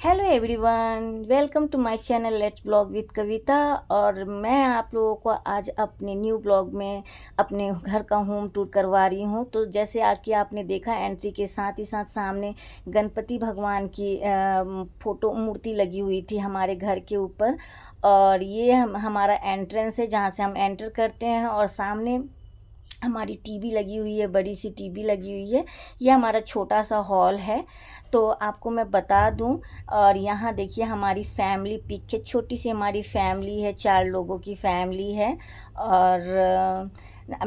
Hello everyone, welcome to my channel let's vlog with Kavita. और मैं आप लोगों को आज अपने न्यू ब्लॉग में अपने घर का होम टूर करवा रही हूँ। तो जैसे आज की आपने देखा एंट्री के साथ ही साथ सामने गणपति भगवान की फ़ोटो मूर्ति लगी हुई थी हमारे घर के ऊपर। और ये हमारा एंट्रेंस है जहाँ से हम एंटर करते हैं। और सामने हमारी टीवी लगी हुई है, बड़ी सी टीवी लगी हुई है। ये हमारा छोटा सा हॉल है। तो आपको मैं बता दूं, और यहाँ देखिए हमारी फैमिली पिक है, छोटी सी हमारी फैमिली है, 4 लोगों की फैमिली है। और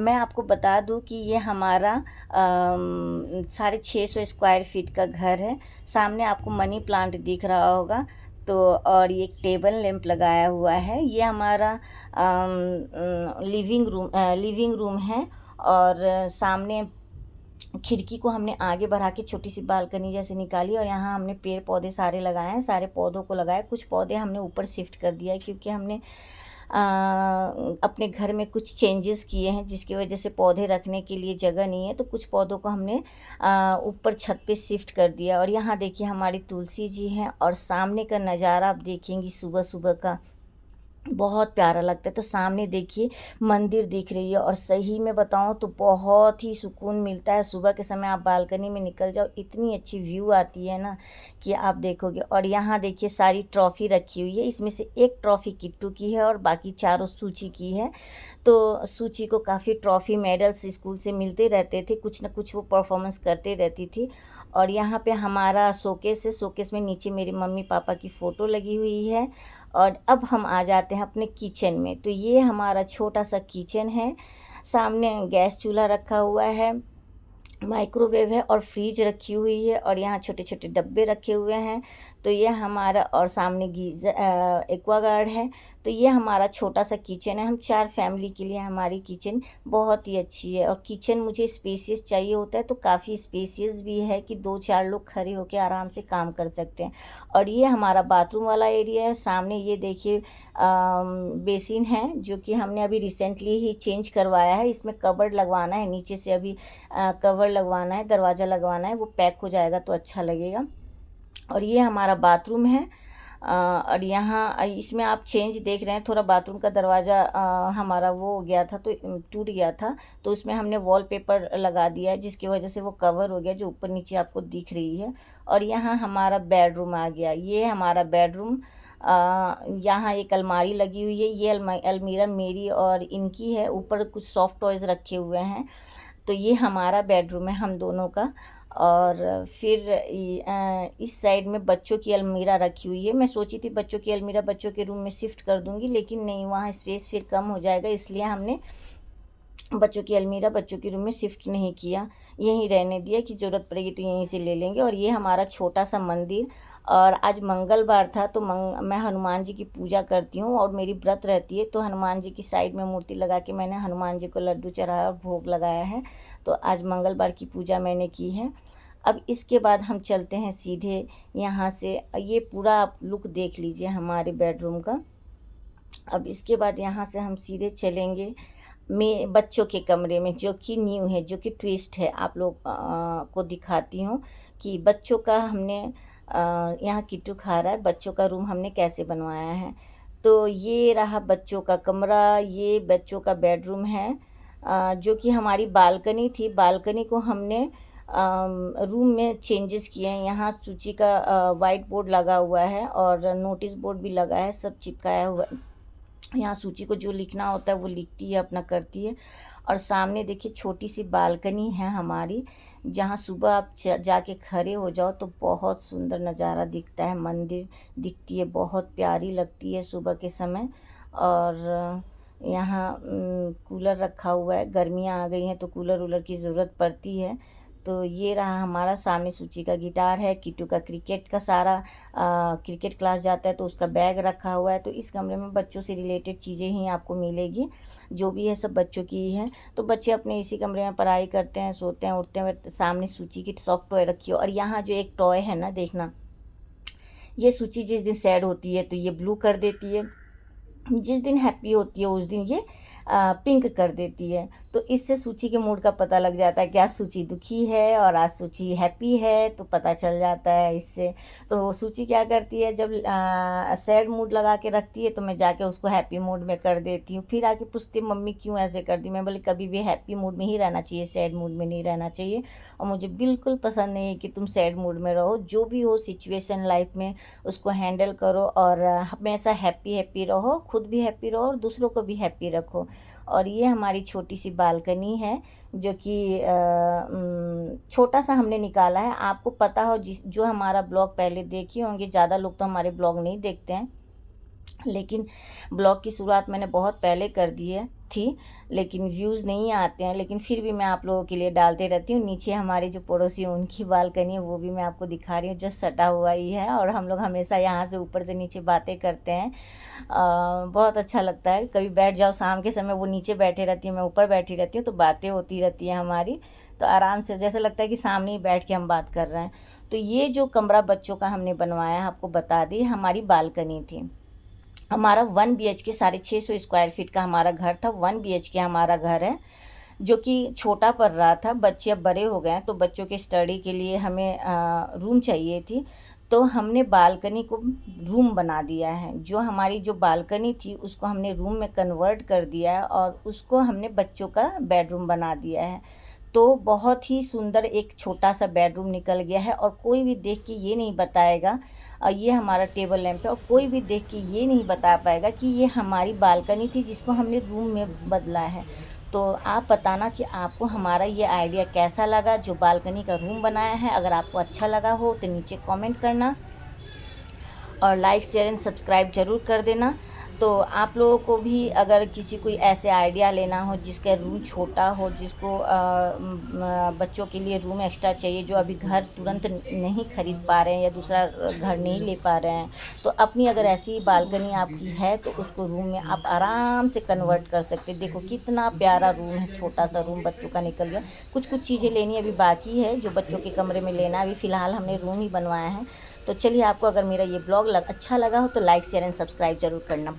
मैं आपको बता दूं कि ये हमारा 650 स्क्वायर फीट का घर है। सामने आपको मनी प्लांट दिख रहा होगा। तो और ये एक टेबल लैंप लगाया हुआ है। ये हमारा लिविंग रूम है। और सामने खिड़की को हमने आगे बढ़ा के छोटी सी बालकनी जैसे निकाली, और यहाँ हमने पेड़ पौधे सारे लगाए हैं, सारे पौधों को लगाया। कुछ पौधे हमने ऊपर शिफ्ट कर दिया है क्योंकि हमने अपने घर में कुछ चेंजेस किए हैं जिसकी वजह से पौधे रखने के लिए जगह नहीं है। तो कुछ पौधों को हमने ऊपर छत पे शिफ्ट कर दिया। और यहाँ देखिए हमारी तुलसी जी हैं, और सामने का नज़ारा आप देखेंगी सुबह सुबह का बहुत प्यारा लगता है। तो सामने देखिए मंदिर दिख रही है, और सही में बताऊं तो बहुत ही सुकून मिलता है। सुबह के समय आप बालकनी में निकल जाओ, इतनी अच्छी व्यू आती है ना कि आप देखोगे। और यहाँ देखिए सारी ट्रॉफ़ी रखी हुई है, इसमें से एक ट्रॉफ़ी किट्टू की है और बाकी चारों सूची की है। तो सूची को काफ़ी ट्रॉफ़ी मेडल्स स्कूल से मिलते रहते थे, कुछ ना कुछ वो परफॉर्मेंस करते रहती थी। और यहाँ पे हमारा शोकेस है, शोकेस में नीचे मेरे मम्मी पापा की फ़ोटो लगी हुई है। और अब हम आ जाते हैं अपने किचन में। तो ये हमारा छोटा सा किचन है। सामने गैस चूल्हा रखा हुआ है, माइक्रोवेव है, और फ्रीज रखी हुई है, और यहाँ छोटे छोटे डब्बे रखे हुए हैं। तो ये हमारा, और सामने गीज़र एक्वागार्ड है। तो ये हमारा छोटा सा किचन है। हम 4 फैमिली के लिए हमारी किचन बहुत ही अच्छी है। और किचन मुझे स्पेसियस चाहिए होता है, तो काफ़ी स्पेसियस भी है कि 2-4 लोग खड़े होकर आराम से काम कर सकते हैं। और ये हमारा बाथरूम वाला एरिया है। सामने ये देखिए बेसिन है जो कि हमने अभी रिसेंटली ही चेंज करवाया है। इसमें कवर्ड लगवाना है, नीचे से अभी कवर लगवाना है, दरवाज़ा लगवाना है, वो पैक हो जाएगा तो अच्छा लगेगा। और ये हमारा बाथरूम है। और यहाँ इसमें आप चेंज देख रहे हैं, थोड़ा बाथरूम का दरवाज़ा हमारा वो हो गया था, तो टूट गया था। तो उसमें हमने वॉलपेपर लगा दिया है जिसकी वजह से वो कवर हो गया, जो ऊपर नीचे आपको दिख रही है। और यहाँ हमारा बेडरूम आ गया। ये हमारा बेडरूम, यहाँ एक अलमारी लगी हुई है। ये अलमीरा मेरी और इनकी है। ऊपर कुछ सॉफ्ट टॉयज़ रखे हुए हैं। तो ये हमारा बेडरूम है हम दोनों का। और फिर इस साइड में बच्चों की अलमीरा रखी हुई है। मैं सोची थी बच्चों की अलमीरा बच्चों के रूम में शिफ्ट कर दूंगी, लेकिन नहीं, वहाँ स्पेस फिर कम हो जाएगा, इसलिए हमने बच्चों की अलमीरा बच्चों के रूम में शिफ्ट नहीं किया, यहीं रहने दिया कि ज़रूरत पड़ेगी तो यहीं से ले लेंगे। और ये हमारा छोटा सा मंदिर। और आज मंगलवार था तो मैं हनुमान जी की पूजा करती हूँ और मेरी व्रत रहती है। तो हनुमान जी की साइड में मूर्ति लगा के मैंने हनुमान जी को लड्डू चढ़ाया और भोग लगाया है। तो आज मंगलवार की पूजा मैंने की है। अब इसके बाद हम चलते हैं सीधे यहाँ से। ये पूरा आप लुक देख लीजिए हमारे बेडरूम का। अब इसके बाद यहाँ से हम सीधे चलेंगे मैं बच्चों के कमरे में, जो कि न्यू है, जो कि ट्विस्ट है। आप लोग को दिखाती हूँ कि बच्चों का हमने यहाँ किट्टू खा रहा है, बच्चों का रूम हमने कैसे बनवाया है। तो ये रहा बच्चों का कमरा, ये बच्चों का बेडरूम है। जो कि हमारी बालकनी थी, बालकनी को हमने रूम में चेंजेस किए हैं। यहाँ सूची का वाइट बोर्ड लगा हुआ है, और नोटिस बोर्ड भी लगा है, सब चिपकाया हुआ। यहाँ सूची को जो लिखना होता है वो लिखती है, अपना करती है। और सामने देखिए छोटी सी बालकनी है हमारी, जहाँ सुबह आप जाके खड़े हो जाओ तो बहुत सुंदर नज़ारा दिखता है, मंदिर दिखती है, बहुत प्यारी लगती है सुबह के समय। और यहाँ कूलर रखा हुआ है, गर्मियाँ आ गई हैं तो कूलर वूलर की ज़रूरत पड़ती है। तो ये रहा हमारा, सामने सूची का गिटार है, किट्टू का क्रिकेट का सारा क्रिकेट क्लास जाता है तो उसका बैग रखा हुआ है। तो इस कमरे में बच्चों से रिलेटेड चीज़ें ही आपको मिलेगी, जो भी है सब बच्चों की ही है। तो बच्चे अपने इसी कमरे में पढ़ाई करते हैं, सोते हैं, उठते हैं। सामने सूची की सॉफ्ट टॉय रखी हो। और यहाँ जो एक टॉय है ना, देखना, ये सूची जिस दिन सैड होती है तो ये ब्लू कर देती है, जिस दिन हैप्पी होती है उस दिन ये पिंक कर देती है। तो इससे सूची के मूड का पता लग जाता है कि आज सूची दुखी है और आज सूची हैप्पी है, तो पता चल जाता है इससे। तो सूची क्या करती है, जब सैड मूड लगा के रखती है तो मैं जाके उसको हैप्पी मूड में कर देती हूँ। फिर आके पूछती है मम्मी क्यों ऐसे कर दी। मैं बोली कभी भी हैप्पी मूड में ही रहना चाहिए, सैड मूड में नहीं रहना चाहिए। और मुझे बिल्कुल पसंद नहीं है कि तुम सैड मूड में रहो। जो भी हो सिचुएशन लाइफ में उसको हैंडल करो और हमेशा हैप्पी हैप्पी रहो, खुद भी हैप्पी रहो और दूसरों को भी हैप्पी रखो। और ये हमारी छोटी सी बालकनी है जो कि छोटा सा हमने निकाला है। आपको पता हो जो हमारा ब्लॉग पहले देखे होंगे, ज़्यादा लोग तो हमारे ब्लॉग नहीं देखते हैं, लेकिन ब्लॉग की शुरुआत मैंने बहुत पहले कर दी है थी, लेकिन व्यूज़ नहीं आते हैं, लेकिन फिर भी मैं आप लोगों के लिए डालते रहती हूँ। नीचे हमारे जो पड़ोसी हैं उनकी बालकनी है, वो भी मैं आपको दिखा रही हूँ, जस्ट सटा हुआ ही है। और हम लोग हमेशा यहाँ से ऊपर से नीचे बातें करते हैं। बहुत अच्छा लगता है। कभी बैठ जाओ शाम के समय, वो नीचे बैठे रहती है, मैं ऊपर बैठी रहती हूँ, तो बातें होती रहती हैं हमारी। तो आराम से जैसे लगता है कि सामने ही बैठ के हम बात कर रहे हैं। तो ये जो कमरा बच्चों का हमने बनवाया है, आपको बता दी, हमारी बालकनी थी। हमारा 1 BHK 650 स्क्वायर फीट का हमारा घर था। 1 BHK हमारा घर है जो कि छोटा पड़ रहा था। बच्चे अब बड़े हो गए हैं तो बच्चों के स्टडी के लिए हमें रूम चाहिए थी, तो हमने बालकनी को रूम बना दिया है। जो हमारी जो बालकनी थी उसको हमने रूम में कन्वर्ट कर दिया है और उसको हमने बच्चों का बेडरूम बना दिया है। तो बहुत ही सुंदर एक छोटा सा बेडरूम निकल गया है। और कोई भी देख के ये नहीं बताएगा, ये हमारा टेबल लैंप है, और कोई भी देख के ये नहीं बता पाएगा कि ये हमारी बालकनी थी जिसको हमने रूम में बदला है। तो आप बताना कि आपको हमारा ये आइडिया कैसा लगा, जो बालकनी का रूम बनाया है। अगर आपको अच्छा लगा हो तो नीचे कमेंट करना और लाइक शेयर एंड सब्सक्राइब ज़रूर कर देना। तो आप लोगों को भी अगर किसी कोई ऐसे आइडिया लेना हो जिसका रूम छोटा हो, जिसको बच्चों के लिए रूम एक्स्ट्रा चाहिए, जो अभी घर तुरंत नहीं खरीद पा रहे हैं या दूसरा घर नहीं ले पा रहे हैं, तो अपनी अगर ऐसी बालकनी आपकी है तो उसको रूम में आप आराम से कन्वर्ट कर सकते हैं। देखो कितना प्यारा रूम है, छोटा सा रूम बच्चों का निकल गया। कुछ कुछ चीज़ें लेनी अभी बाकी है जो बच्चों के कमरे में लेना, अभी फ़िलहाल हमने रूम ही बनवाया है। तो चलिए, आपको अगर मेरा ये ब्लॉग अच्छा लगा हो तो लाइक शेयर एंड सब्सक्राइब ज़रूर करना।